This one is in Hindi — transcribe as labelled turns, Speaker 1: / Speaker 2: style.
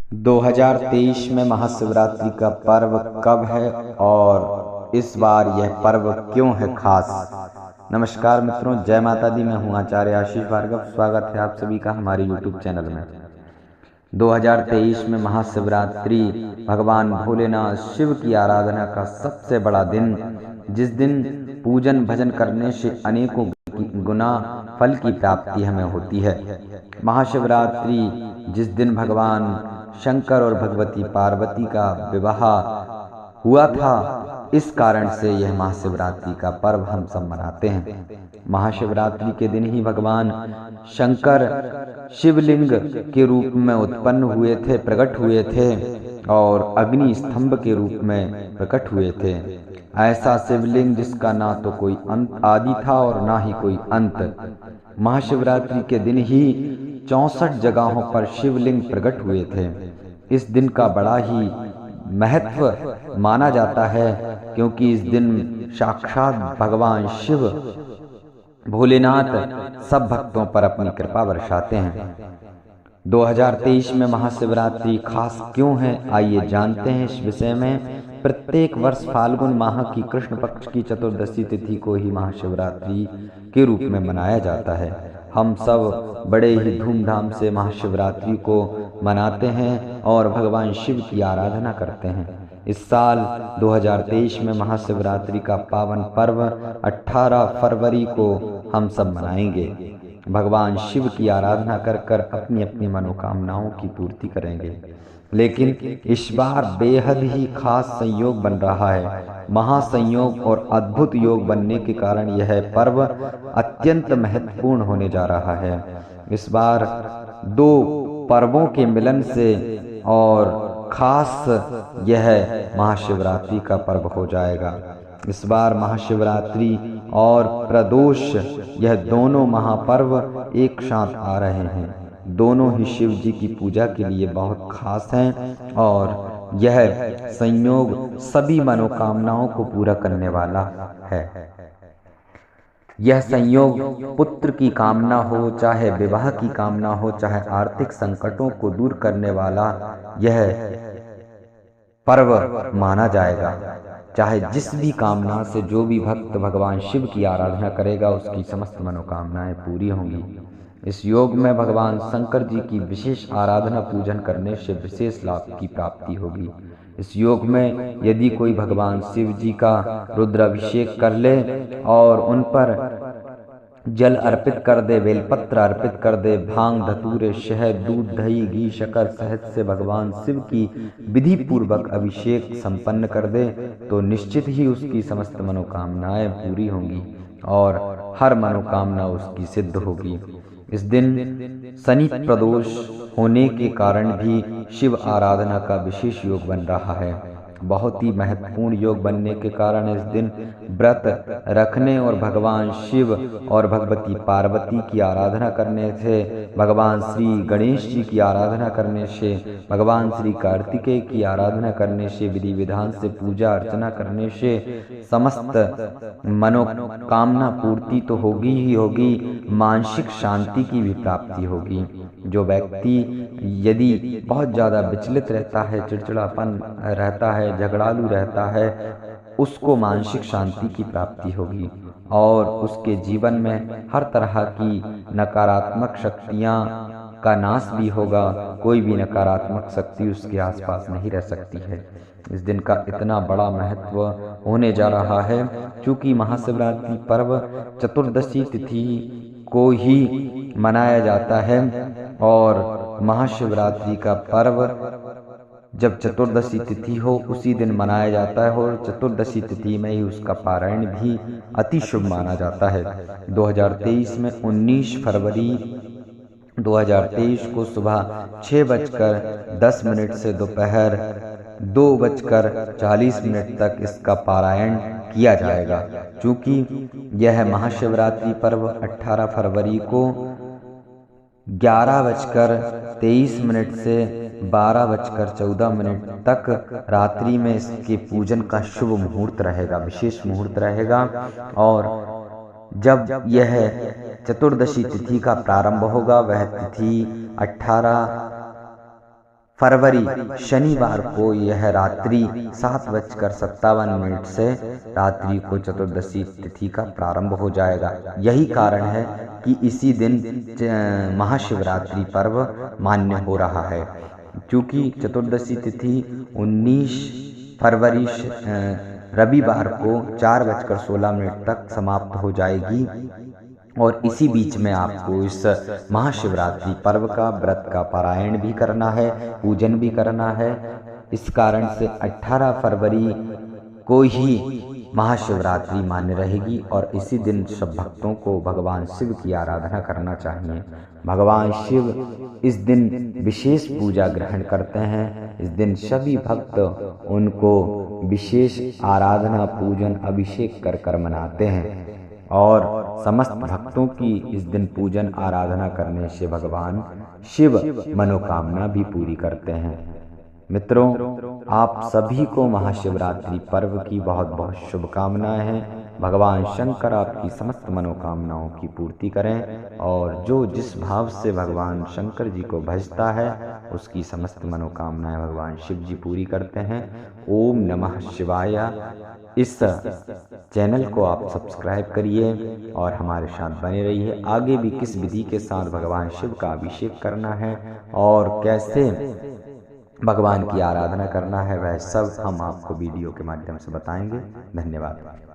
Speaker 1: 2023 में महाशिवरात्रि का पर्व कब है और इस बार यह पर्व क्यों है खास। नमस्कार मित्रों, जय माता दी। मैं हूं आचार्य आशीष भार्गव। स्वागत है आप सभी का हमारे YouTube चैनल में। 2023 में महाशिवरात्रि भगवान भोलेनाथ शिव की आराधना का सबसे बड़ा दिन, जिस दिन पूजन भजन करने से अनेकों गुना फल की प्राप्ति हमें होती है। महाशिवरात्रि जिस दिन भगवान शंकर और भगवती पार्वती का विवाह हुआ था, इस कारण से यह महाशिवरात्रि का पर्व हम सब मनाते हैं। महाशिवरात्रि के दिन ही भगवान शंकर शिवलिंग के रूप में उत्पन्न हुए थे, प्रकट हुए थे और अग्नि स्तंभ के रूप में प्रकट हुए थे। ऐसा शिवलिंग जिसका ना तो कोई अंत आदि था और ना ही कोई अंत। महाशिवरात्रि के दिन ही 64 जगहों पर शिवलिंग प्रकट हुए थे। इस दिन का बड़ा ही महत्व माना जाता है, क्योंकि इस दिन साक्षात भगवान शिव भोलेनाथ सब भक्तों पर अपनी कृपा बरसाते हैं। 2023 में महाशिवरात्रि खास क्यों है, आइए जानते हैं इस विषय में। प्रत्येक वर्ष फाल्गुन माह की कृष्ण पक्ष की चतुर्दशी तिथि को ही महाशिवरात्रि के रूप में मनाया जाता है। हम सब बड़े ही धूमधाम से महाशिवरात्रि को मनाते हैं और भगवान शिव की आराधना करते हैं। इस साल 2023 में महाशिवरात्रि का पावन पर्व 18 फरवरी को हम सब मनाएंगे। भगवान शिव की आराधना कर कर अपनी अपनी मनोकामनाओं की पूर्ति करेंगे। लेकिन इस बार बेहद ही खास संयोग बन रहा है। महासंयोग और अद्भुत योग बनने के कारण यह पर्व अत्यंत महत्वपूर्ण होने जा रहा है। इस बार दो पर्वों के मिलन से और खास यह महाशिवरात्रि का पर्व हो जाएगा। इस बार महाशिवरात्रि और प्रदोष, यह दोनों महापर्व एक साथ आ रहे हैं। दोनों ही शिव जी की पूजा के लिए बहुत खास हैं और यह संयोग सभी मनोकामनाओं को पूरा करने वाला है। यह संयोग पुत्र की कामना हो, चाहे विवाह की कामना हो, चाहे आर्थिक संकटों को दूर करने वाला यह पर्व माना जाएगा। चाहे जिस भी कामना से जो भी भक्त भगवान शिव की आराधना करेगा, उसकी समस्त मनोकामनाएं पूरी होंगी। इस योग में भगवान शंकर जी की विशेष आराधना पूजन करने से विशेष लाभ की प्राप्ति होगी। इस योग में यदि कोई भगवान शिव जी का रुद्राभिषेक कर ले और उन पर जल अर्पित कर दे, बेलपत्र अर्पित कर दे, भांग धतूरे शहद दूध दही घी शक्कर शहद से भगवान शिव की विधि पूर्वक अभिषेक संपन्न कर दे, तो निश्चित ही उसकी समस्त मनोकामनाएं पूरी होंगी और हर मनोकामना उसकी सिद्ध होगी। इस दिन शनि प्रदोष होने के कारण भी शिव आराधना का विशेष योग बन रहा है। बहुत ही महत्वपूर्ण योग बनने के कारण इस दिन व्रत रखने और भगवान शिव और भगवती पार्वती की आराधना करने से, भगवान श्री गणेश जी की आराधना करने से, भगवान श्री कार्तिकेय की आराधना करने से, विधि विधान से पूजा अर्चना करने से समस्त मनोकामना पूर्ति तो होगी ही होगी, मानसिक शांति की भी प्राप्ति होगी। जो व्यक्ति यदि बहुत ज़्यादा विचलित रहता है, चिड़चिड़ापन रहता है, झगड़ालू रहता है, उसको मानसिक शांति की प्राप्ति होगी और उसके जीवन में हर तरह की नकारात्मक शक्तियां का नाश भी होगा। कोई भी नकारात्मक शक्ति उसके आसपास नहीं रह सकती है। इस दिन का इतना बड़ा महत्व होने जा रहा है, क्योंकि महाशिवरात्रि पर्व चतुर्दशी तिथि को ही मनाया जाता है और महाशिवरात्रि का पर्व जब चतुर्दशी तिथि हो उसी दिन मनाया जाता है और चतुर्दशी तिथि में ही उसका पारायण भी अति शुभ माना जाता है। 2023 में 19 फरवरी 2023 को सुबह 6:10 से दोपहर 2:40 तक इसका पारायण किया जाएगा। चूँकि यह महाशिवरात्रि पर्व 18 फरवरी को 11:23 से 12:14 तक रात्रि में इसके पूजन का शुभ मुहूर्त रहेगा, विशेष मुहूर्त रहेगा। और जब यह चतुर्दशी तिथि का प्रारंभ होगा, वह तिथि 18 फरवरी शनिवार को यह रात्रि 7:57 से रात्रि को चतुर्दशी तिथि का प्रारंभ हो जाएगा। यही कारण है कि इसी दिन महाशिवरात्रि पर्व मान्य हो रहा है, क्योंकि चतुर्दशी तिथि 19 फरवरी रविवार को 4:16 तक समाप्त हो जाएगी और इसी बीच में आपको इस महाशिवरात्रि पर्व का व्रत का पारायण भी करना है, पूजन भी करना है। इस कारण से 18 फरवरी को ही महाशिवरात्रि मान्य रहेगी और इसी दिन सब भक्तों को भगवान शिव की आराधना करना चाहिए। भगवान शिव इस दिन विशेष पूजा ग्रहण करते हैं। इस दिन सभी भक्त उनको विशेष आराधना, पूजन, अभिषेक कर कर मनाते हैं और समस्त भक्तों की इस दिन पूजन आराधना करने से भगवान शिव मनोकामना भी पूरी करते हैं। मित्रों, आप सभी को महाशिवरात्रि पर्व की बहुत बहुत शुभकामनाएं हैं। भगवान शंकर आपकी समस्त मनोकामनाओं की पूर्ति करें और जो जिस भाव से भगवान शंकर जी को भजता है उसकी समस्त मनोकामनाएं भगवान शिव जी पूरी करते हैं। ओम नमः शिवाय। इस चैनल को आप सब्सक्राइब करिए और हमारे साथ बने रहिए। आगे भी किस विधि के साथ भगवान शिव का अभिषेक करना है और कैसे भगवान की आराधना करना है, वह सब हम आपको वीडियो के माध्यम से बताएंगे। धन्यवाद।